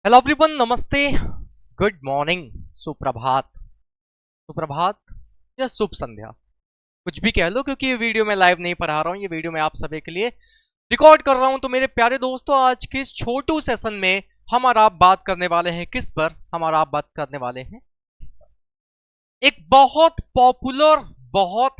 Hello everyone, नमस्ते, good morning, सुप्रभात। सुप्रभात या शुभ संध्या, कुछ भी कह लो, क्योंकि ये वीडियो मैं लाइव नहीं पढ़ा रहा हूँ। ये वीडियो मैं आप सभी के लिए रिकॉर्ड कर रहा हूँ। तो मेरे प्यारे दोस्तों, आज के इस छोटू सेशन में हम और आप बात करने वाले हैं किस पर? हम और आप बात करने वाले हैं इस पर, एक बहुत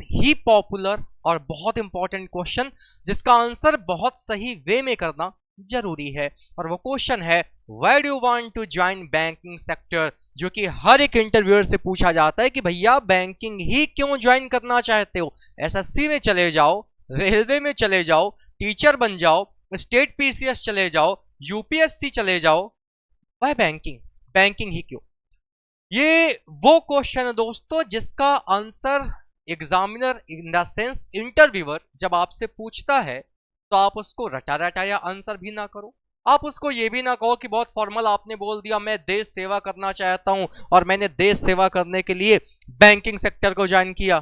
ही पॉपुलर और बहुत इंपॉर्टेंट क्वेश्चन, जिसका आंसर बहुत सही वे में करना जरूरी है। और वो क्वेश्चन है, why do you want to join banking sector? जो कि हर एक इंटरव्यूअर से पूछा जाता है कि भैया बैंकिंग ही क्यों ज्वाइन करना चाहते हो? एसएससी में चले जाओ, रेलवे में चले जाओ, टीचर बन जाओ, स्टेट पीसीएस चले जाओ, यूपीएससी चले जाओ, वाई बैंकिंग? बैंकिंग ही क्यों? ये वो क्वेश्चन है दोस्तों जिसका answer examiner in the sense interviewer जब आपसे पूछता है तो आप उसको रटा रटाया आंसर भी ना करो। आप उसको ये भी ना कहो कि बहुत फॉर्मल आपने बोल दिया मैं देश सेवा करना चाहता हूं और मैंने देश सेवा करने के लिए बैंकिंग सेक्टर को ज्वाइन किया।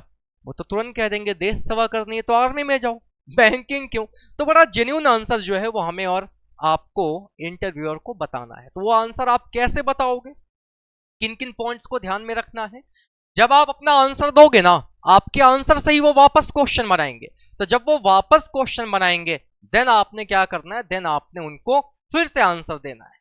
वो तो तुरंत कह देंगे देश सेवा करनी है तो आर्मी में जाओ, बैंकिंग क्यों? तो बड़ा जेन्युइन आंसर जो है वो हमें और आपको इंटरव्यूअर को बताना है। तो वो आंसर आप कैसे बताओगे? किन किन पॉइंट्स को ध्यान में रखना है? जब आप अपना आंसर दोगे ना, आपके आंसर से ही वो वापस क्वेश्चन बनाएंगे। तो जब वो वापस क्वेश्चन बनाएंगे, देन आपने क्या करना है? देन आपने उनको फिर से आंसर देना है।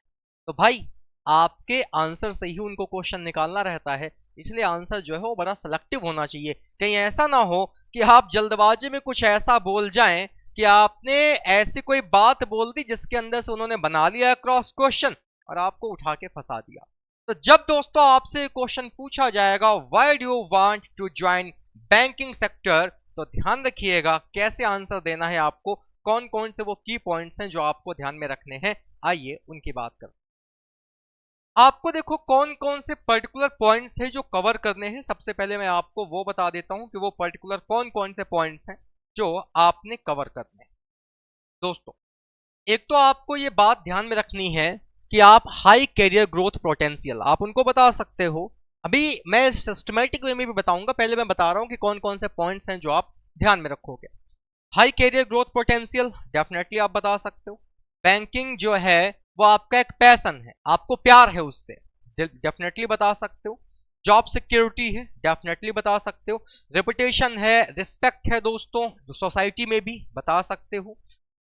तो भाई, आपके आंसर से ही उनको क्वेश्चन निकालना रहता है, इसलिए आंसर जो है वो बड़ा सिलेक्टिव होना चाहिए। कहीं ऐसा ना हो कि आप जल्दबाजी में कुछ ऐसा बोल जाएं कि आपने ऐसी कोई बात बोल दी जिसके अंदर से उन्होंने बना लिया क्रॉस क्वेश्चन और आपको उठा के फंसा दिया। तो जब दोस्तों आपसे क्वेश्चन पूछा जाएगा why do you want to join banking sector, तो ध्यान रखिएगा कैसे आंसर देना है आपको, कौन कौन से वो की पॉइंट्स हैं जो आपको ध्यान में रखने हैं। आइए उनकी बात करते हैं। आपको देखो कौन कौन से पर्टिकुलर पॉइंट्स हैं जो कवर करने हैं। सबसे पहले मैं आपको वो बता देता हूं कि वो पर्टिकुलर कौन कौन से पॉइंट्स हैं जो आपने कवर करने हैं। दोस्तों, एक तो आपको ये बात ध्यान में रखनी है कि आप हाई कैरियर ग्रोथ पोटेंशियल आप उनको बता सकते हो। अभी मैं सिस्टमैटिक वे में भी बताऊंगा, पहले मैं बता रहा हूं कि कौन कौन से पॉइंट्स हैं जो आप ध्यान में रखोगे। High career growth potential definitely आप बता सकते हो। बैंकिंग जो है वो आपका एक पैशन है, आपको प्यार है उससे, डेफिनेटली बता सकते हो। जॉब सिक्योरिटी है, डेफिनेटली बता सकते हो। रेपुटेशन है, रिस्पेक्ट है दोस्तों सोसाइटी में भी, बता सकते हो।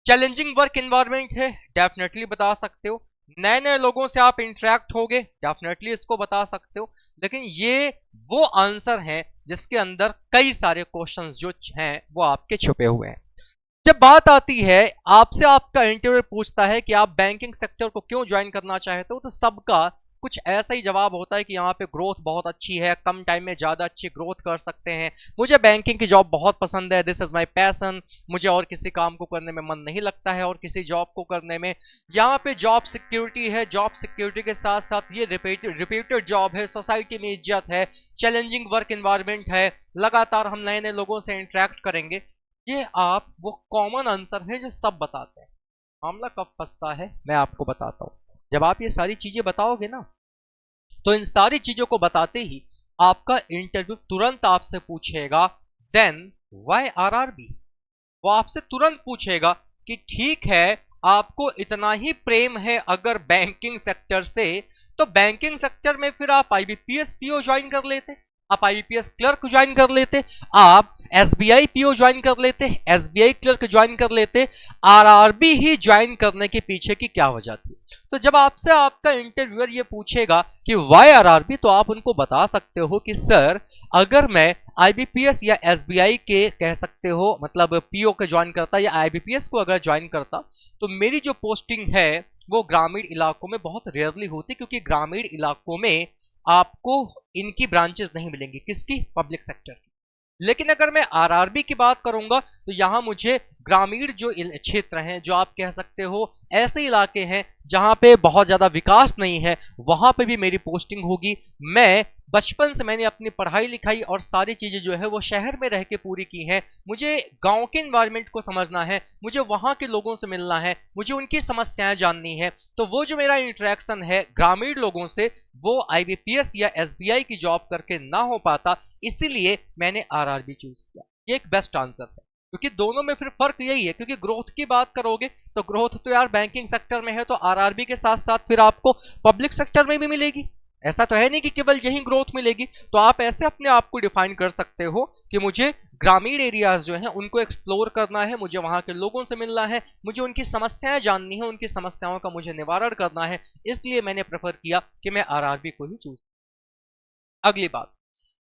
चैलेंजिंग वर्क एनवायरनमेंट है, डेफिनेटली बता सकते हो। नए नए लोगों से आप इंटरेक्ट होगे, डेफिनेटली इसको बता सकते हो। लेकिन ये वो आंसर है जिसके अंदर कई सारे क्वेश्चंस जो हैं वो आपके छुपे हुए हैं। जब बात आती है आपसे, आपका इंटरव्यू पूछता है कि आप बैंकिंग सेक्टर को क्यों ज्वाइन करना चाहते हो, तो सबका कुछ ऐसा ही जवाब होता है कि यहाँ पे ग्रोथ बहुत अच्छी है, कम टाइम में ज्यादा अच्छी ग्रोथ कर सकते हैं, मुझे बैंकिंग की जॉब बहुत पसंद है, दिस इज माय पैशन, मुझे और किसी काम को करने में मन नहीं लगता है और किसी जॉब को करने में। यहाँ पे जॉब सिक्योरिटी है, जॉब सिक्योरिटी के साथ साथ ये रिपीटेड जॉब है, सोसाइटी में इज्जत है, चैलेंजिंग वर्क एनवायरनमेंट है, लगातार हम नए नए लोगों से इंटरेक्ट करेंगे। ये आप वो कॉमन आंसर है जो सब बताते हैं। मामला कब फंसता है मैं आपको बताता हूं। जब आप ये सारी चीजें बताओगे ना, तो इन सारी चीजों को बताते ही आपका इंटरव्यू तुरंत आपसे पूछेगा देन व्हाई आरआरबी। वो आपसे तुरंत पूछेगा कि ठीक है, आपको इतना ही प्रेम है अगर बैंकिंग सेक्टर से, तो बैंकिंग सेक्टर में फिर आप आईबीपीएस पीओ ज्वाइन कर लेते, आप आईबीपीएस क्लर्क ज्वाइन कर लेते, आप एसबीआई पीओ ज्वाइन कर लेते, एसबीआई क्लर्क ज्वाइन कर लेते। आरआरबी ही ज्वाइन करने के पीछे की क्या वजह थी? तो जब आपसे आपका इंटरव्यूअर ये पूछेगा कि वाई आरआरबी, तो आप उनको बता सकते हो कि सर, अगर मैं आईबीपीएस या एसबीआई के कह सकते हो मतलब पीओ के ज्वाइन करता या आईबीपीएस को अगर ज्वाइन करता, तो मेरी जो पोस्टिंग है वो ग्रामीण इलाकों में बहुत रेयरली होती, क्योंकि ग्रामीण इलाकों में आपको इनकी ब्रांचेस नहीं मिलेंगी, किसकी? पब्लिक सेक्टर की। लेकिन अगर मैं आरआरबी की बात करूंगा तो यहां मुझे ग्रामीण जो क्षेत्र हैं, जो आप कह सकते हो ऐसे इलाके हैं जहां पे बहुत ज्यादा विकास नहीं है, वहां पे भी मेरी पोस्टिंग होगी। मैं बचपन से मैंने अपनी पढ़ाई लिखाई और सारी चीजें जो है वो शहर में रह के पूरी की हैं। मुझे गांव के एनवायरनमेंट को समझना है, मुझे वहां के लोगों से मिलना है, मुझे उनकी समस्याएं जाननी है। तो वो जो मेरा इंटरेक्शन है ग्रामीण लोगों से, वो आईबीपीएस या एसबीआई की जॉब करके ना हो पाता, इसीलिए मैंने आरआरबी चूज किया। ये एक बेस्ट आंसर है, क्योंकि दोनों में फिर फर्क यही है, क्योंकि ग्रोथ की बात करोगे तो ग्रोथ तो यार बैंकिंग सेक्टर में है, तो आरआरबी के साथ साथ फिर आपको पब्लिक सेक्टर में भी मिलेगी। ऐसा तो है नहीं कि केवल यही ग्रोथ मिलेगी। तो आप ऐसे अपने आप को डिफाइन कर सकते हो कि मुझे ग्रामीण एरियाज जो हैं उनको एक्सप्लोर करना है, मुझे वहां के लोगों से मिलना है, मुझे उनकी समस्याएं जाननी है, उनकी समस्याओं का मुझे निवारण करना है, इसलिए मैंने प्रेफर किया कि मैं आरआरबी को ही चूज। अगली बात,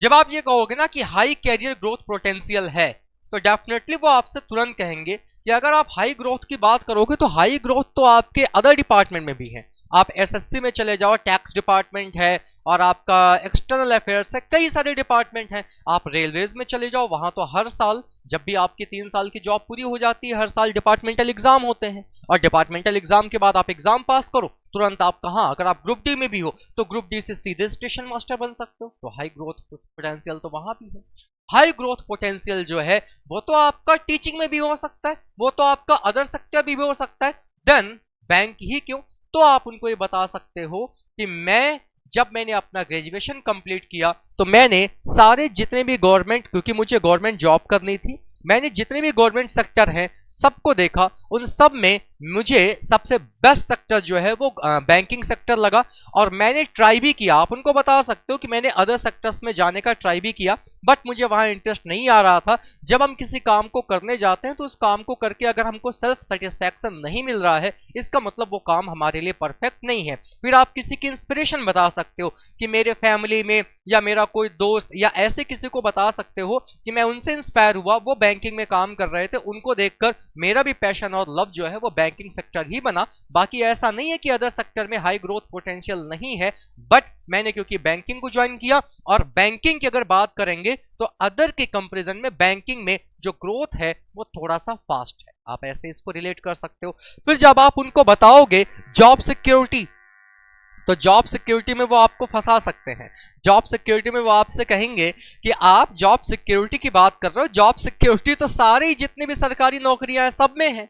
जब आप ये कहोगे ना कि हाई कैरियर ग्रोथ पोटेंशियल है, तो डेफिनेटली वो आपसे तुरंत कहेंगे कि अगर आप हाई ग्रोथ की बात करोगे तो हाई ग्रोथ तो आपके अदर डिपार्टमेंट में भी है। आप एसएससी में चले जाओ, टैक्स डिपार्टमेंट है, और आपका एक्सटर्नल अफेयर्स है, कई सारे डिपार्टमेंट हैं। आप रेलवेज में चले जाओ, वहां तो हर साल जब भी आपकी 3 साल की जॉब पूरी हो जाती है, हर साल डिपार्टमेंटल एग्जाम होते हैं, और डिपार्टमेंटल एग्जाम के बाद आप एग्जाम पास करो, तुरंत आप कहाँ, अगर आप ग्रुप डी में भी हो तो ग्रुप डी से सीधे स्टेशन मास्टर बन सकते हो। तो हाई ग्रोथ पोटेंशियल तो वहां भी है। हाई ग्रोथ पोटेंशियल जो है वो तो आपका टीचिंग में भी हो सकता है, वो तो आपका अदर सेक्टर भी हो सकता है। देन बैंक ही क्यों, तो आप उनको ये बता सकते हो कि जब मैंने अपना ग्रेजुएशन कंप्लीट किया तो मैंने सारे जितने भी गवर्नमेंट, क्योंकि मुझे गवर्नमेंट जॉब करनी थी, मैंने जितने भी गवर्नमेंट सेक्टर हैं सबको देखा, उन सब में मुझे सबसे बेस्ट सेक्टर जो है वो बैंकिंग सेक्टर लगा। और मैंने ट्राई भी किया, आप उनको बता सकते हो कि मैंने अदर सेक्टर्स में जाने का ट्राई भी किया, बट मुझे वहां इंटरेस्ट नहीं आ रहा था। जब हम किसी काम को करने जाते हैं तो उस काम को करके अगर हमको सेल्फ सेटिस्फैक्शन नहीं मिल रहा है, इसका मतलब वो काम हमारे लिए परफेक्ट नहीं है। फिर आप किसी की इंस्पिरेशन बता सकते हो कि मेरे फैमिली में या मेरा कोई दोस्त या ऐसे किसी को बता सकते हो कि मैं उनसे इंस्पायर हुआ, वो बैंकिंग में काम कर रहे थे, उनको देखकर मेरा भी पैशन और लव जो है वो बैंकिंग सेक्टर ही बना। बाकी ऐसा नहीं है कि अदर सेक्टर में हाई ग्रोथ पोटेंशियल नहीं है, बट मैंने क्योंकि बैंकिंग को ज्वाइन किया, और बैंकिंग की अगर बात करेंगे तो अदर के कंपैरिजन में बैंकिंग में जो ग्रोथ है वो थोड़ा सा फास्ट है। आप ऐसे इसको रिलेट कर सकते हो। फिर जब आप उनको बताओगे जॉब सिक्योरिटी, तो जॉब सिक्योरिटी में वो आपको फंसा सकते हैं। जॉब सिक्योरिटी में वो आपसे कहेंगे कि आप जॉब सिक्योरिटी की बात कर रहे हो, जॉब सिक्योरिटी तो सारी जितनी भी सरकारी नौकरियां हैं सब में है।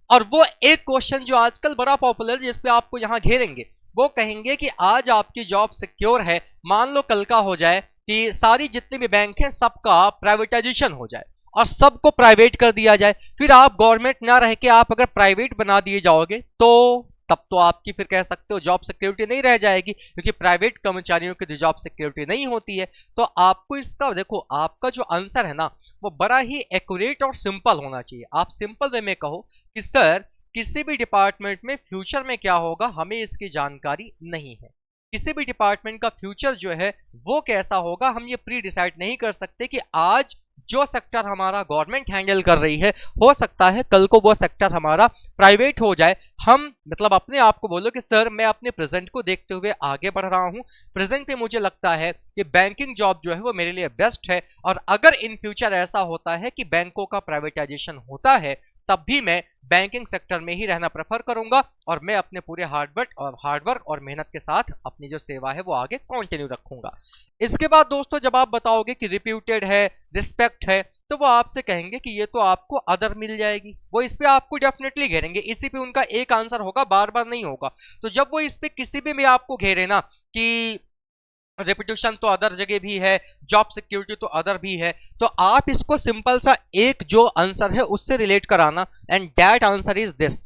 और वो एक क्वेश्चन जो आजकल बड़ा पॉपुलर, जिसपे आपको यहां घेरेंगे, वो कहेंगे कि आज आपकी जॉब सिक्योर है, मान लो कल का हो जाए कि सारी जितने भी बैंक हैं सबका प्राइवेटाइजेशन हो जाए और सबको प्राइवेट कर दिया जाए, फिर आप गवर्नमेंट ना रह के आप अगर प्राइवेट बना दिए जाओगे तो तब तो आपकी फिर कह सकते हो जॉब सिक्योरिटी नहीं रह जाएगी, क्योंकि प्राइवेट कर्मचारियों की जॉब सिक्योरिटी नहीं होती है। तो आपको इसका देखो, आपका जो आंसर है ना वो बड़ा ही एक्यूरेट और सिंपल होना चाहिए। आप सिंपल वे में कहो कि सर किसी भी डिपार्टमेंट में फ्यूचर में क्या होगा हमें इसकी जानकारी नहीं है, किसी भी डिपार्टमेंट का फ्यूचर जो है वो कैसा होगा हम ये प्री डिसाइड नहीं कर सकते कि आज जो सेक्टर हमारा गवर्नमेंट हैंडल कर रही है हो सकता है कल को वो सेक्टर हमारा प्राइवेट हो जाए। हम मतलब अपने आप को बोलो कि सर मैं अपने प्रेजेंट को देखते हुए आगे बढ़ रहा हूं, प्रेजेंट में मुझे लगता है कि बैंकिंग जॉब जो है वो मेरे लिए बेस्ट है, और अगर इन फ्यूचर ऐसा होता है कि बैंकों का प्राइवेटाइजेशन होता है तब भी मैं बैंकिंग सेक्टर में ही रहना प्रेफर करूंगा, और मैं अपने पूरे हार्डवर्क और मेहनत के साथ अपनी जो सेवा है वो आगे कंटिन्यू रखूंगा। इसके बाद दोस्तों जब आप बताओगे कि रिप्यूटेड है, रिस्पेक्ट है, तो वो आपसे कहेंगे कि ये तो आपको अदर मिल जाएगी। वो इस पे आपको डेफिनेटली घेरेंगे, इसी पे उनका एक आंसर होगा, बार बार नहीं होगा। तो जब वो इस पे किसी भी में आपको घेरे ना कि रेपुटेशन तो अदर जगह भी है, जॉब सिक्योरिटी तो अदर भी है, तो आप इसको सिंपल सा एक जो आंसर है उससे रिलेट कराना, and that answer is this.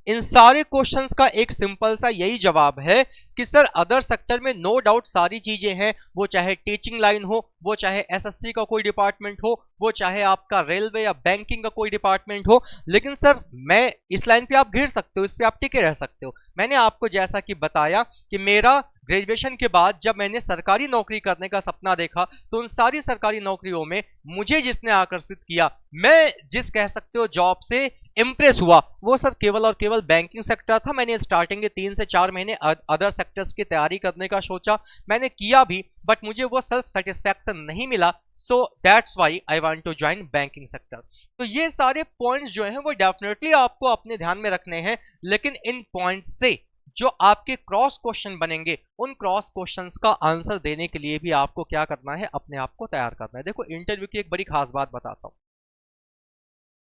इन सारे क्वेश्चंस का एक सिंपल सा यही जवाब है कि सर अदर सेक्टर में नो डाउट सारी चीजें हैं, वो चाहे टीचिंग लाइन हो, वो चाहे एसएससी का कोई डिपार्टमेंट हो, वो चाहे आपका रेलवे या बैंकिंग का कोई डिपार्टमेंट हो, लेकिन सर मैं इस लाइन पे आप घिर सकते हो, इस पे आप टिके रह सकते हो। मैंने आपको जैसा कि बताया कि मेरा ग्रेजुएशन के बाद जब मैंने सरकारी नौकरी करने का सपना देखा तो उन सारी सरकारी नौकरियों में मुझे जिसने आकर्षित किया, मैं जिस कह सकते हो जॉब से इंप्रेस हुआ, वो सर केवल और केवल बैंकिंग सेक्टर था। मैंने स्टार्टिंग के 3 से 4 महीने अदर सेक्टर्स की तैयारी करने का सोचा, मैंने किया भी, बट मुझे वो सेल्फ सेटिस्फैक्शन नहीं मिला, so that's why I want to join banking sector. तो ये सारे पॉइंट्स जो हैं वो डेफिनेटली आपको अपने ध्यान में रखने हैं, लेकिन इन पॉइंट्स से जो आपके क्रॉस क्वेश्चन बनेंगे उन क्रॉस क्वेश्चंस का आंसर देने के लिए भी आपको क्या करना है, अपने आप को तैयार करना है। देखो इंटरव्यू की एक बड़ी खास बात बताता हूं,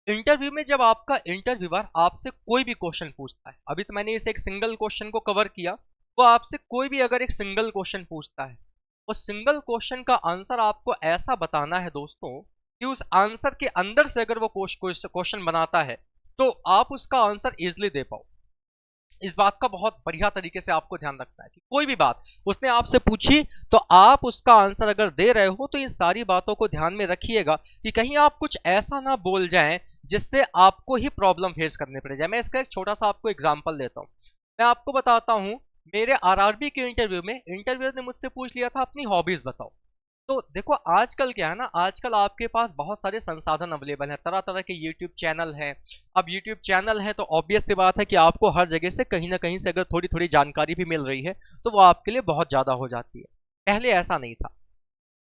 इंटरव्यू में जब आपका इंटरव्यूअर आपसे कोई भी क्वेश्चन पूछता है, अभी तो मैंने इस एक सिंगल क्वेश्चन को कवर किया, वो आपसे कोई भी अगर एक सिंगल क्वेश्चन पूछता है, उस सिंगल क्वेश्चन का आंसर आपको ऐसा बताना है दोस्तों कि उस आंसर के अंदर से अगर वो क्वेश्चन बनाता है तो आप उसका आंसर इजिली दे पाओ। इस बात का बहुत बढ़िया तरीके से आपको ध्यान रखना है कि कोई भी बात उसने आपसे पूछी तो आप उसका आंसर अगर दे रहे हो तो इन सारी बातों को ध्यान में रखिएगा कि कहीं आप कुछ ऐसा ना बोल जाएं जिससे आपको ही प्रॉब्लम फेस करने पड़ जाए। मैं इसका एक छोटा सा आपको एग्जांपल देता हूं। मैं आपको बताता हूं, मेरे आरआरबी के इंटरव्यू में इंटरव्यूअर ने मुझसे पूछ लिया था अपनी हॉबीज बताओ। तो देखो आजकल क्या है ना, आजकल आपके पास बहुत सारे संसाधन अवेलेबल हैं, तरह तरह के यूट्यूब चैनल हैं। अब यूट्यूब चैनल है तो ऑब्वियस सी बात है कि आपको हर जगह से कहीं ना कहीं से अगर थोड़ी थोड़ी जानकारी भी मिल रही है तो वो आपके लिए बहुत ज्यादा हो जाती है। पहले ऐसा नहीं था।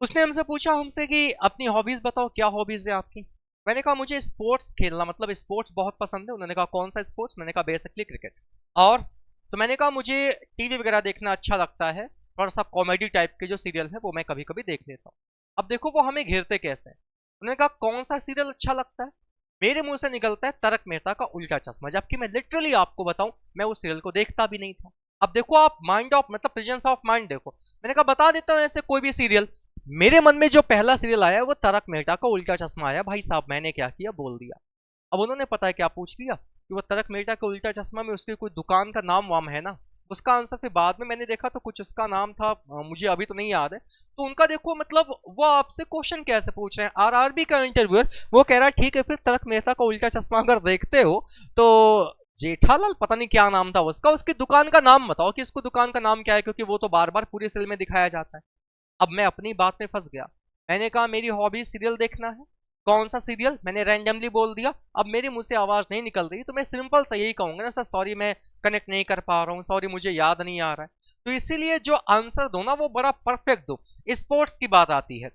उसने हमसे पूछा हमसे कि अपनी हॉबीज बताओ, क्या हॉबीज है आपकी। मैंने कहा मुझे स्पोर्ट्स खेलना, मतलब स्पोर्ट्स बहुत पसंद है। उन्होंने कहा कौन सा स्पोर्ट्स। मैंने कहा बेसिकली क्रिकेट। और तो मैंने कहा मुझे टीवी वगैरह देखना अच्छा लगता है, थोड़ा सा कॉमेडी टाइप के जो सीरियल है वो मैं कभी कभी देख लेता हूँ। अब देखो वो हमें घेरते कैसे हैं। उन्होंने कहा कौन सा सीरियल अच्छा लगता है। मेरे मुंह से निकलता है तारक मेहता का उल्टा चश्मा, जबकि मैं लिटरली आपको बताऊं मैं उस सीरियल को देखता भी नहीं था। अब देखो आप माइंड ऑफ मतलब प्रेजेंस ऑफ माइंड देखो। मैंने कहा बता देता हूं ऐसे कोई भी सीरियल। मेरे मन में जो पहला सीरियल आया वो तारक मेहता का उल्टा चश्मा आया। भाई साहब मैंने क्या किया, बोल दिया। अब उन्होंने पता है क्या पूछ लिया कि वो तारक मेहता का उल्टा चश्मा में उसकी कोई दुकान का नाम वाम है ना। उसका आंसर फिर बाद में मैंने देखा तो कुछ उसका नाम था, मुझे अभी तो नहीं याद है। तो उनका देखो मतलब वो आपसे क्वेश्चन कैसे पूछ रहे हैं। आरआरबी का इंटरव्यूअर वो कह रहा है ठीक है फिर तारक मेहता का उल्टा चश्मा अगर देखते हो तो जेठालाल पता नहीं क्या नाम था उसका, उसकी दुकान का नाम बताओ कि इसको दुकान का नाम क्या है, क्योंकि वो तो बार बार पूरे सीरियल में दिखाया जाता है। अब मैं अपनी बात में फंस गया। मैंने कहा मेरी हॉबी सीरियल देखना है। कौन सा सीरियल, मैंने रैंडमली बोल दिया। अब मेरे मुंह से आवाज नहीं निकल रही तो मैं सिंपल सा यही कहूंगा ना सर सॉरी मैं कनेक्ट नहीं कर पा रहा हूँ, सॉरी मुझे याद नहीं आ रहा है। तो इसीलिए जो आंसर दो ना वो बड़ा परफेक्ट दो। स्पोर्ट्स की बात आती है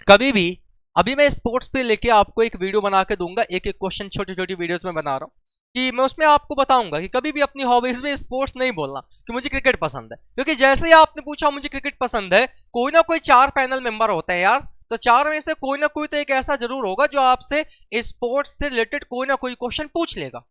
कभी भी, अभी मैं स्पोर्ट्स पे लेके आपको एक वीडियो बना के दूंगा, एक एक क्वेश्चन छोटी छोटी वीडियोस में बना रहा हूँ कि मैं उसमें आपको बताऊंगा कि कभी भी अपनी हॉबीज में स्पोर्ट्स नहीं बोलना कि मुझे क्रिकेट पसंद है। क्योंकि जैसे ही आपने पूछा मुझे क्रिकेट पसंद है, कोई ना कोई 4 पैनल मेंबर होते हैं यार, तो 4 में से कोई ना कोई तो एक ऐसा जरूर होगा जो आपसे स्पोर्ट्स से रिलेटेड कोई ना कोई क्वेश्चन पूछ लेगा।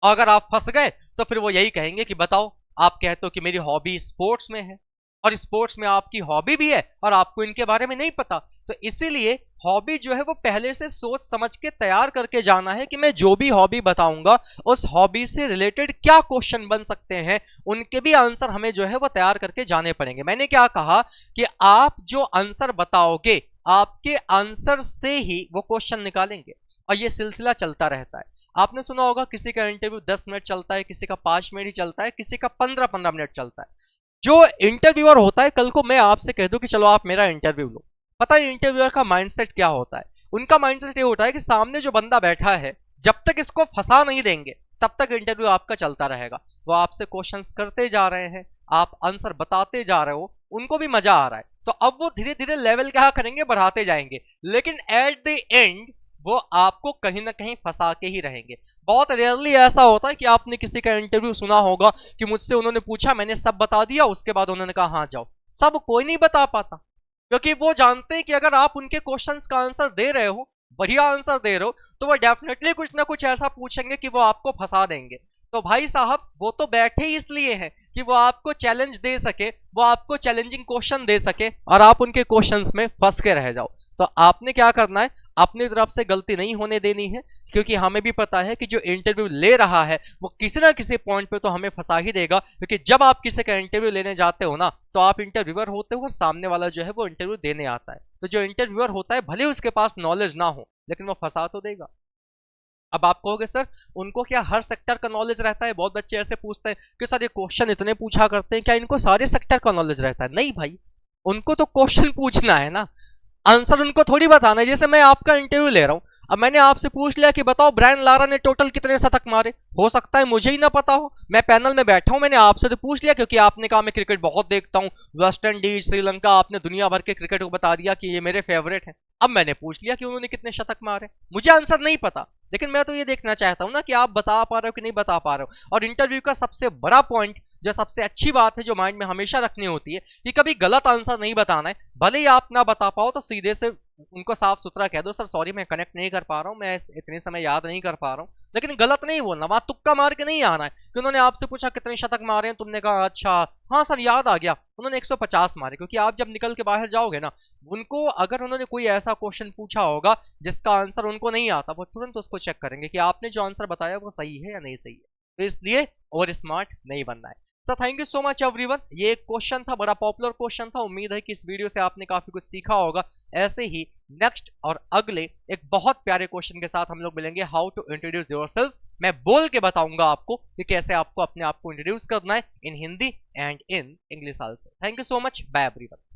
अगर आप फंस गए तो फिर वो यही कहेंगे कि बताओ, आप कहते हो कि मेरी हॉबी स्पोर्ट्स में है और स्पोर्ट्स में आपकी हॉबी भी है और आपको इनके बारे में नहीं पता। तो इसीलिए हॉबी जो है वो पहले से सोच समझ के तैयार करके जाना है कि मैं जो भी हॉबी बताऊंगा उस हॉबी से रिलेटेड क्या क्वेश्चन बन सकते हैं, उनके भी आंसर हमें जो है वो तैयार करके जाने पड़ेंगे। मैंने क्या कहा कि आप जो आंसर बताओगे आपके आंसर से ही वो क्वेश्चन निकालेंगे और ये सिलसिला चलता रहता है। आपने सुना होगा किसी का इंटरव्यू 10 मिनट चलता है, किसी का 5 मिनट ही चलता है, किसी का 15-15 मिनट चलता है। जो इंटरव्यूअर होता है, कल को मैं आपसे कह दूं कि चलो आप मेरा इंटरव्यू लो, पता है इंटरव्यूअर का माइंडसेट क्या होता है। उनका माइंडसेट ये होता है कि सामने जो बंदा बैठा है जब तक इसको फंसा नहीं देंगे तब तक इंटरव्यू आपका चलता रहेगा। वो आपसे क्वेश्चंस करते जा रहे हैं, आप आंसर बताते जा रहे हो, उनको भी मजा आ रहा है, तो अब वो धीरे धीरे लेवल क्या करेंगे, बढ़ाते जाएंगे, लेकिन एट द एंड वो आपको कहीं ना कहीं फंसा के ही रहेंगे। बहुत रेयरली ऐसा होता है कि आपने किसी का इंटरव्यू सुना होगा कि मुझसे उन्होंने पूछा मैंने सब बता दिया, उसके बाद उन्होंने कहा हाँ जाओ। सब कोई नहीं बता पाता क्योंकि वो जानते हैं कि अगर आप उनके क्वेश्चंस का आंसर दे रहे हो, बढ़िया आंसर दे रहे हो, तो वो डेफिनेटली कुछ ना कुछ ऐसा पूछेंगे कि वो आपको फंसा देंगे। तो भाई साहब वो तो बैठे ही इसलिए हैं कि वो आपको चैलेंज दे सके, वो आपको चैलेंजिंग क्वेश्चन दे सके और आप उनके क्वेश्चंस में फंस के रह जाओ। तो आपने क्या करना है, अपनी तरफ से गलती नहीं होने देनी है, क्योंकि हमें भी पता है कि जो इंटरव्यू ले रहा है वो किसी ना किसी पॉइंट पे तो हमें फंसा ही देगा। क्योंकि जब आप किसी का इंटरव्यू लेने जाते हो ना तो आप इंटरव्यूअर होते हो और सामने वाला जो है वो इंटरव्यू देने आता है। तो जो इंटरव्यूअर होता है भले उसके पास नॉलेज ना हो लेकिन वो फंसा तो देगा। अब आप कहोगे सर उनको क्या हर सेक्टर का नॉलेज रहता है। बहुत बच्चे ऐसे पूछते हैं कि सर ये क्वेश्चन इतने पूछा करते हैं, क्या इनको सारे सेक्टर का नॉलेज रहता है? नहीं भाई, उनको तो क्वेश्चन पूछना है ना, आंसर उनको थोड़ी बताना है। जैसे मैं आपका इंटरव्यू ले रहा हूं, अब मैंने आपसे पूछ लिया कि बताओ ब्रायन लारा ने टोटल कितने शतक मारे। हो सकता है मुझे ही ना पता हो, मैं पैनल में बैठा हूं, मैंने आपसे तो पूछ लिया क्योंकि आपने कहा मैं क्रिकेट बहुत देखता हूं, वेस्ट इंडीज श्रीलंका, आपने दुनिया भर के क्रिकेट को बता दिया कि ये मेरे फेवरेट हैं। अब मैंने पूछ लिया कि उन्होंने कितने शतक मारे, मुझे आंसर नहीं पता, लेकिन मैं तो ये देखना चाहता हूं ना कि आप बता पा रहे हो कि नहीं बता पा रहे हो। और इंटरव्यू का सबसे बड़ा पॉइंट, जो सबसे अच्छी बात है जो माइंड में हमेशा रखनी होती है कि कभी गलत आंसर नहीं बताना है। भले ही आप ना बता पाओ तो सीधे से उनको साफ सुथरा कह दो सर सॉरी मैं कनेक्ट नहीं कर पा रहा हूं, मैं इतने समय याद नहीं कर पा रहा हूं, लेकिन गलत नहीं बोलना, वहां तुक्का मार के नहीं आना है कि उन्होंने आपसे पूछा कितने शतक मारे हैं, तुमने कहा अच्छा हाँ सर याद आ गया उन्होंने 150 मारे। क्योंकि आप जब निकल के बाहर जाओगे ना, उनको अगर उन्होंने कोई ऐसा क्वेश्चन पूछा होगा जिसका आंसर उनको नहीं आता, वो तुरंत उसको चेक करेंगे कि आपने जो आंसर बताया वो सही है या नहीं सही है। तो इसलिए ओवर स्मार्ट नहीं बनना है। So thank you so much everyone. ये एक क्वेश्चन था, बड़ा पॉपुलर क्वेश्चन था। उम्मीद है कि इस वीडियो से आपने काफी कुछ सीखा होगा। ऐसे ही नेक्स्ट और अगले एक बहुत प्यारे क्वेश्चन के साथ हम लोग मिलेंगे, हाउ टू इंट्रोड्यूस योरसेल्फ। मैं बोल के बताऊंगा आपको कि कैसे आपको अपने आप को इंट्रोड्यूस करना है in Hindi and in English also. Thank you so much, bye everyone.